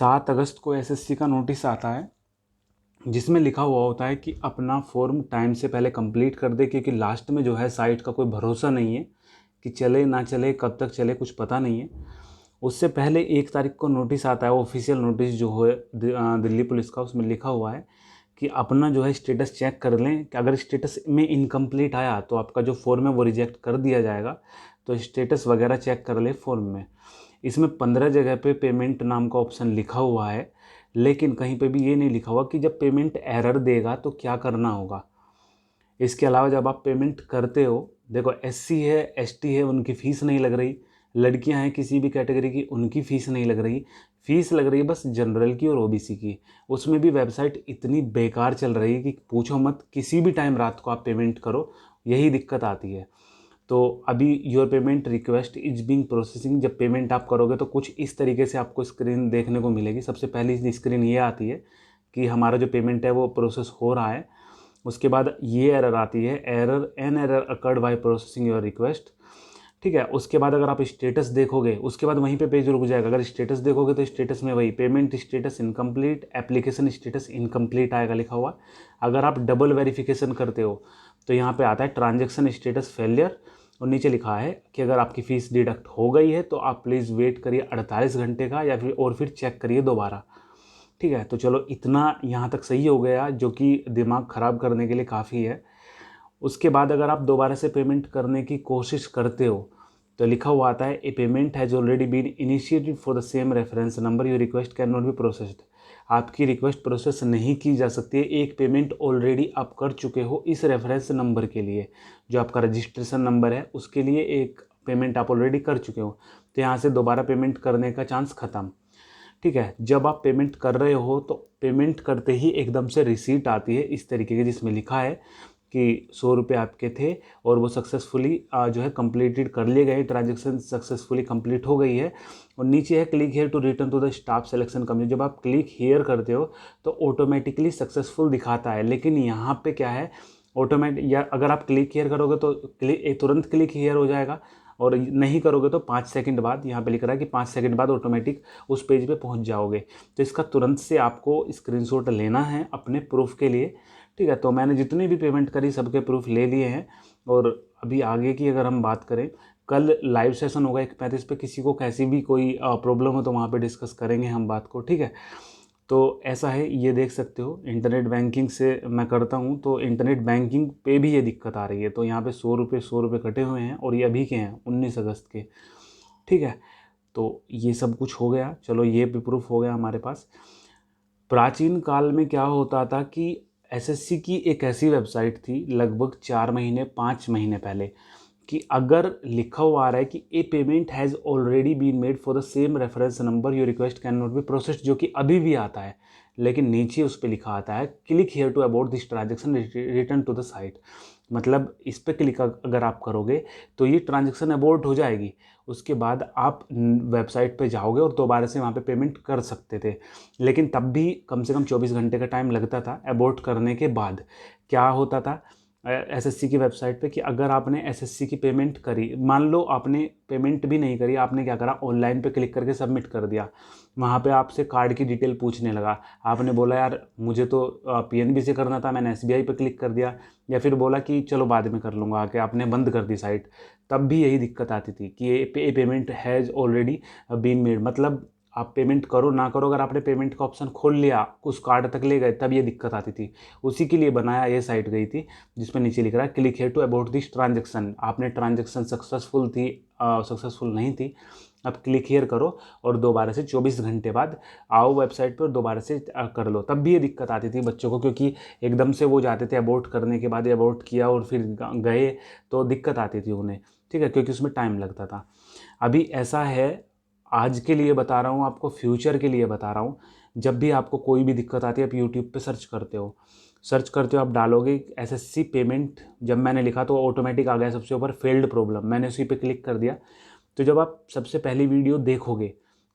7 अगस्त को एसएससी का नोटिस आता है जिसमें लिखा हुआ होता है कि अपना फॉर्म टाइम से पहले कंप्लीट कर दे, क्योंकि लास्ट में जो है साइट का कोई भरोसा नहीं है कि चले ना चले, कब तक चले कुछ पता नहीं है। उससे पहले 1 तारीख को नोटिस आता है, ऑफिशियल नोटिस जो है दिल्ली पुलिस का, उसमें लिखा हुआ है कि अपना जो है स्टेटस चेक कर लें कि अगर स्टेटस में इनकम्प्लीट आया तो आपका जो फॉर्म है वो रिजेक्ट कर दिया जाएगा। तो स्टेटस वगैरह चेक कर ले फॉर्म में। इसमें 15 जगह पे पेमेंट नाम का ऑप्शन लिखा हुआ है, लेकिन कहीं पे भी ये नहीं लिखा हुआ कि जब पेमेंट एरर देगा तो क्या करना होगा। इसके अलावा जब आप पेमेंट करते हो, देखो एससी है, एसटी है, उनकी फ़ीस नहीं लग रही, लड़कियां हैं किसी भी कैटेगरी की, उनकी फ़ीस नहीं लग रही, फ़ीस लग रही है बस जनरल की और ओबीसी की। उसमें भी वेबसाइट इतनी बेकार चल रही है कि पूछो मत, किसी भी टाइम रात को आप पेमेंट करो यही दिक्कत आती है। तो अभी your payment request is being processing, जब पेमेंट आप करोगे तो कुछ इस तरीके से आपको स्क्रीन देखने को मिलेगी। सबसे पहली स्क्रीन ये आती है कि हमारा जो पेमेंट है वो प्रोसेस हो रहा है। उसके बाद ये एरर आती है, error occurred by processing your request. ठीक है, उसके बाद अगर आप स्टेटस देखोगे, उसके बाद वहीं पे पेज रुक जाएगा। अगर स्टेटस देखोगे तो स्टेटस में वही payment status incomplete, application status incomplete आएगा लिखा हुआ। अगर आप डबल वेरिफिकेशन करते हो तो यहाँ पे आता है ट्रांजेक्शन स्टेटस फेलियर, और नीचे लिखा है कि अगर आपकी फ़ीस डिडक्ट हो गई है तो आप प्लीज़ वेट करिए 48 घंटे का, या फिर चेक करिए दोबारा। ठीक है, तो चलो इतना यहाँ तक सही हो गया, जो कि दिमाग ख़राब करने के लिए काफ़ी है। उसके बाद अगर आप दोबारा से पेमेंट करने की कोशिश करते हो तो लिखा हुआ आता है a payment has already been initiated for the same reference number, your request can not be processed. आपकी रिक्वेस्ट प्रोसेस नहीं की जा सकती है, एक पेमेंट ऑलरेडी आप कर चुके हो इस रेफरेंस नंबर के लिए, जो आपका रजिस्ट्रेशन नंबर है उसके लिए एक पेमेंट आप ऑलरेडी कर चुके हो, तो यहाँ से दोबारा पेमेंट करने का चांस ख़त्म। ठीक है, जब आप पेमेंट कर रहे हो तो पेमेंट करते ही एकदम से रिसीट आती है इस तरीके की, जिसमें लिखा है कि 100 रुपये आपके थे और वो सक्सेसफुली जो है कंप्लीटेड कर लिए गए, ट्रांजेक्शन सक्सेसफुली कंप्लीट हो गई है। और नीचे है click here to return to the staff selection committee. जब आप क्लिक हेयर करते हो तो ऑटोमेटिकली सक्सेसफुल दिखाता है, लेकिन यहाँ पे क्या है, ऑटोमेटिक या अगर आप क्लिक हेयर करोगे तो तुरंत क्लिक हेयर हो जाएगा, और नहीं करोगे तो 5 सेकंड बाद, यहाँ पे लिख रहा है कि 5 सेकंड बाद ऑटोमेटिक उस पेज पे पहुँच जाओगे। तो इसका तुरंत से आपको स्क्रीनशॉट लेना है अपने प्रूफ के लिए। ठीक है, तो मैंने जितनी भी पेमेंट करी सबके प्रूफ ले लिए हैं। और अभी आगे की अगर हम बात करें, कल लाइव सेशन होगा 1:35 पे, किसी को कैसी भी कोई प्रॉब्लम हो तो वहाँ पे डिस्कस करेंगे हम बात को। ठीक है, तो ऐसा है, ये देख सकते हो इंटरनेट बैंकिंग से मैं करता हूँ, तो इंटरनेट बैंकिंग पे भी ये दिक्कत आ रही है। तो यहाँ पे 100 रुपये कटे हुए हैं और ये अभी के हैं 19 अगस्त के। ठीक है, तो ये सब कुछ हो गया, चलो ये भी प्रूफ हो गया हमारे पास। प्राचीन काल में क्या होता था कि एसएससी की एक ऐसी वेबसाइट थी लगभग 4 महीने 5 महीने पहले, कि अगर लिखा हुआ आ रहा है कि a payment has already been made for the same reference number, your request can not be processed, जो कि अभी भी आता है, लेकिन नीचे उस पर लिखा आता है click here to about this transaction return to the site. मतलब इस पर क्लिक अगर आप करोगे तो ये ट्रांजेक्शन अबॉर्ट हो जाएगी, उसके बाद आप वेबसाइट पे जाओगे और दोबारा से वहाँ पे पेमेंट कर सकते थे। लेकिन तब भी कम से कम 24 घंटे का टाइम लगता था अबॉर्ट करने के बाद। क्या होता था एसएससी की वेबसाइट पे कि अगर आपने एसएससी की पेमेंट करी, मान लो आपने पेमेंट भी नहीं करी, आपने क्या करा, ऑनलाइन पे क्लिक करके सबमिट कर दिया, वहाँ पे आपसे कार्ड की डिटेल पूछने लगा, आपने बोला यार मुझे तो पीएनबी से करना था, मैंने एसबीआई पे क्लिक कर दिया, या फिर बोला कि चलो बाद में कर लूँगा आके, आपने बंद कर दी साइट, तब भी यही दिक्कत आती थी कि ये payment has already been made. मतलब आप पेमेंट करो ना करो, अगर आपने पेमेंट का ऑप्शन खोल लिया, उस कार्ड तक ले गए, तब ये दिक्कत आती थी। उसी के लिए बनाया ये साइट गई थी, जिसमें नीचे लिख रहा है click here to about this transaction. आपने ट्रांजेक्शन सक्सेसफुल नहीं थी, अब क्लिक हियर करो और दोबारा से 24 घंटे बाद आओ वेबसाइट पर, दोबारा से कर लो। तब भी ये दिक्कत आती थी बच्चों को, क्योंकि एकदम से वो जाते थे अबॉर्ट करने के बाद, अबॉर्ट किया और फिर गए, तो दिक्कत आती थी उन्हें। ठीक है, क्योंकि उसमें टाइम लगता था। अभी ऐसा है, आज के लिए बता रहा हूँ आपको, फ्यूचर के लिए बता रहा हूँ। जब भी आपको कोई भी दिक्कत आती है, आप यूट्यूब पे सर्च करते हो, आप डालोगे एसएससी पेमेंट, जब मैंने लिखा तो ऑटोमेटिक आ गया सबसे ऊपर फेल्ड प्रॉब्लम, मैंने उसी पे क्लिक कर दिया। तो जब आप सबसे पहली वीडियो देखोगे,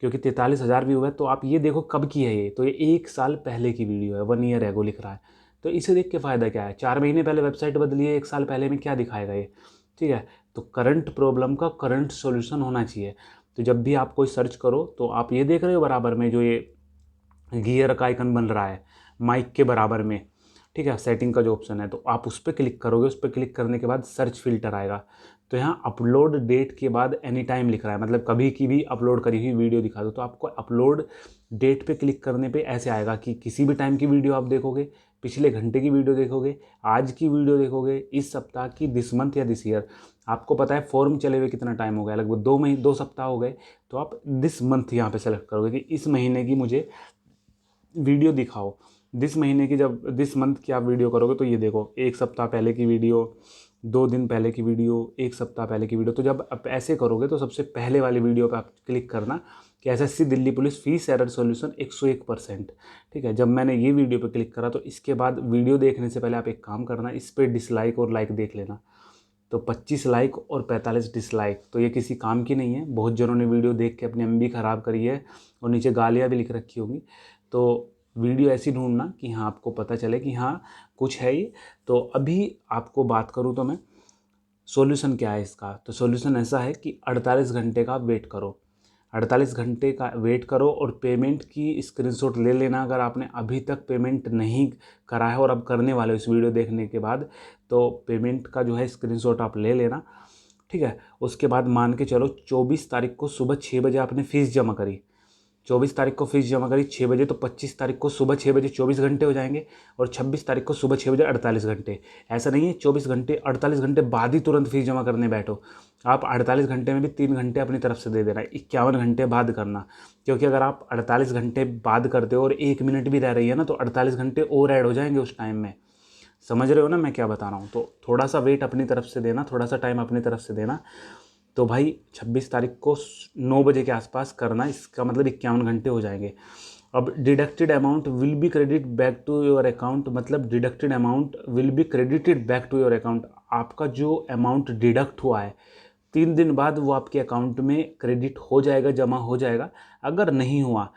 क्योंकि 43,000 व्यू है, तो आप ये देखो कब की है ये, तो ये 1 साल पहले की वीडियो है, 1 ईयर एगो लिख रहा है। तो इसे देख के फ़ायदा क्या है, 4 महीने पहले वेबसाइट बदली है, 1 साल पहले में क्या दिखाएगा ये। ठीक है, तो करंट प्रॉब्लम का करंट सॉल्यूशन होना चाहिए। तो जब भी आप कोई सर्च करो तो आप ये देख रहे हो बराबर में जो ये गियर का आइकन बन रहा है माइक के बराबर में, ठीक है, सेटिंग का जो ऑप्शन है, तो आप उस पर क्लिक करोगे। उस पर क्लिक करने के बाद सर्च फिल्टर आएगा, तो यहाँ अपलोड डेट के बाद एनी टाइम लिख रहा है, मतलब कभी की भी अपलोड करी हुई वीडियो दिखा दो। तो आपको अपलोड डेट पे क्लिक करने पे ऐसे आएगा कि किसी भी टाइम की वीडियो आप देखोगे, पिछले घंटे की वीडियो देखोगे, आज की वीडियो देखोगे, इस सप्ताह की, दिस मंथ या दिस ईयर। आपको पता है फॉर्म चले हुए कितना टाइम हो गया, लगभग 2 सप्ताह हो गए। तो आप दिस मंथ यहाँ पे सेलेक्ट करोगे कि इस महीने की मुझे वीडियो दिखाओ। दिस महीने की, जब दिस मंथ की आप वीडियो करोगे तो ये देखो, 1 सप्ताह पहले की वीडियो, 2 दिन पहले की वीडियो, 1 सप्ताह पहले की वीडियो। तो जब आप ऐसे करोगे तो सबसे पहले वाली वीडियो पे आप क्लिक करना कि SSC Delhi police fees error solution 101%। ठीक है, जब मैंने ये वीडियो पे क्लिक करा तो इसके बाद वीडियो देखने से पहले आप एक काम करना, इस पर डिसलाइक और लाइक देख लेना। तो 25 लाइक और 45 डिसलाइक, तो ये किसी काम की नहीं है। बहुत जनों ने वीडियो देख के अपनी एमबी ख़राब करी है और नीचे गालियाँ भी लिख रखी होंगी। तो वीडियो ऐसी ढूंढना कि हाँ आपको पता चले कि हाँ कुछ है ये। तो अभी आपको बात करूँ तो मैं, सॉल्यूशन क्या है इसका, तो सॉल्यूशन ऐसा है कि 48 घंटे का वेट करो। 48 घंटे का वेट करो और पेमेंट की स्क्रीनशॉट ले लेना। अगर आपने अभी तक पेमेंट नहीं करा है और अब करने वाले हो इस वीडियो देखने के बाद, तो पेमेंट का जो है स्क्रीनशॉट आप ले लेना। ठीक है, उसके बाद मान के चलो 24 तारीख को सुबह 6 बजे आपने फ़ीस जमा करी। 24 तारीख को फीस जमा करी 6 बजे, तो 25 तारीख को सुबह 6 बजे 24 घंटे हो जाएंगे, और 26 तारीख को सुबह 6 बजे 48 घंटे। ऐसा नहीं है 24 घंटे 48 घंटे बाद ही तुरंत फीस जमा करने बैठो। आप 48 घंटे में भी 3 घंटे अपनी तरफ से दे देना, 51 घंटे बाद करना। क्योंकि अगर आप 48 घंटे बाद करते हो और 1 मिनट भी रह रही है ना, तो 48 घंटे और ऐड हो जाएंगे उस टाइम में। समझ रहे हो ना मैं क्या बता रहा हूँ। तो थोड़ा सा वेट अपनी तरफ से देना, थोड़ा सा टाइम अपनी तरफ से देना। तो भाई 26 तारीख को 9 बजे के आसपास करना, इसका मतलब 51 घंटे हो जाएंगे। अब deducted amount will be credit back to your account, मतलब deducted amount will be credited back to your account. आपका जो अमाउंट डिडक्ट हुआ है 3 दिन बाद वो आपके अकाउंट में क्रेडिट हो जाएगा, जमा हो जाएगा। अगर नहीं हुआ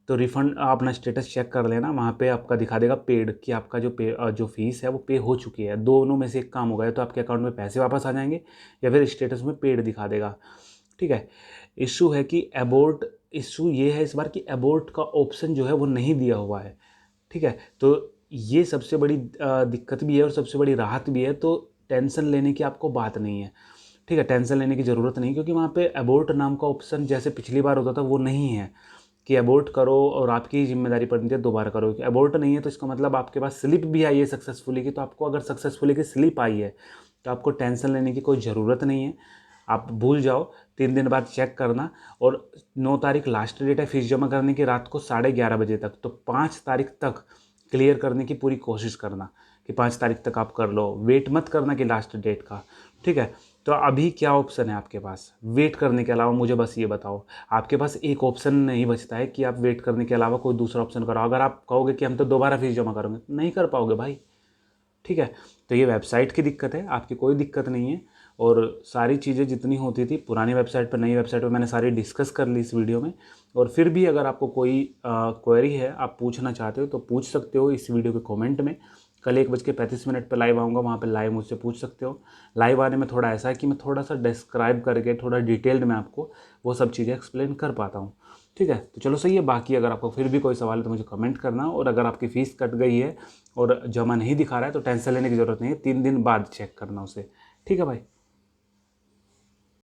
तो रिफ़ंड अपना स्टेटस चेक कर लेना, वहाँ पे आपका दिखा देगा पेड, कि आपका जो फीस है वो पे हो चुकी है। दोनों में से एक काम होगा, तो आपके अकाउंट में पैसे वापस आ जाएंगे या फिर स्टेटस में पेड दिखा देगा। ठीक है, इशू है कि अबोर्ट, इशू ये है इस बार कि अबोर्ट का ऑप्शन जो है वो नहीं दिया हुआ है। ठीक है, तो ये सबसे बड़ी दिक्कत भी है और सबसे बड़ी राहत भी है। तो टेंशन लेने की आपको बात नहीं है। ठीक है, टेंशन लेने की ज़रूरत नहीं, क्योंकि वहाँ पे अबोर्ट नाम का ऑप्शन जैसे पिछली बार होता था वो नहीं है कि अबोर्ट करो और आपकी जिम्मेदारी पड़ती है दोबारा करो। कि अबोर्ट नहीं है तो इसका मतलब आपके पास स्लिप भी आई है सक्सेसफुली की। तो आपको अगर सक्सेसफुली की स्लिप आई है तो आपको टेंशन लेने की कोई ज़रूरत नहीं है। आप भूल जाओ, 3 दिन बाद चेक करना। और 9 तारीख लास्ट डेट है फीस जमा करने की, रात को 11:30 बजे तक। तो 5 तारीख तक क्लियर करने की पूरी कोशिश करना कि 5 तारीख तक आप कर लो। वेट मत करना कि लास्ट डेट का। ठीक है, तो अभी क्या ऑप्शन है आपके पास वेट करने के अलावा, मुझे बस ये बताओ। आपके पास एक ऑप्शन नहीं बचता है कि आप वेट करने के अलावा कोई दूसरा ऑप्शन करो। अगर आप कहोगे कि हम तो दोबारा फीस जमा करेंगे, नहीं कर पाओगे भाई। ठीक है, तो ये वेबसाइट की दिक्कत है, आपकी कोई दिक्कत नहीं है। और सारी चीज़ें जितनी होती थी पुरानी वेबसाइट पर, नई वेबसाइट पर, मैंने सारी डिस्कस कर ली इस वीडियो में। और फिर भी अगर आपको कोई क्वेरी है, आप पूछना चाहते हो तो पूछ सकते हो इस वीडियो के कमेंट में। कल 1:35 पर लाइव आऊँगा, वहाँ पे लाइव मुझसे पूछ सकते हो। लाइव आने में थोड़ा ऐसा है कि मैं थोड़ा सा डिस्क्राइब करके थोड़ा डिटेल्ड में आपको वो सब चीज़ें एक्सप्लेन कर पाता हूँ। ठीक है, तो चलो सही है। बाकी अगर आपको फिर भी कोई सवाल है तो मुझे कमेंट करना। और अगर आपकी फ़ीस कट गई है और जमा नहीं दिखा रहा है तो टेंशन लेने की ज़रूरत नहीं है, 3 दिन बाद चेक करना उसे। ठीक है भाई।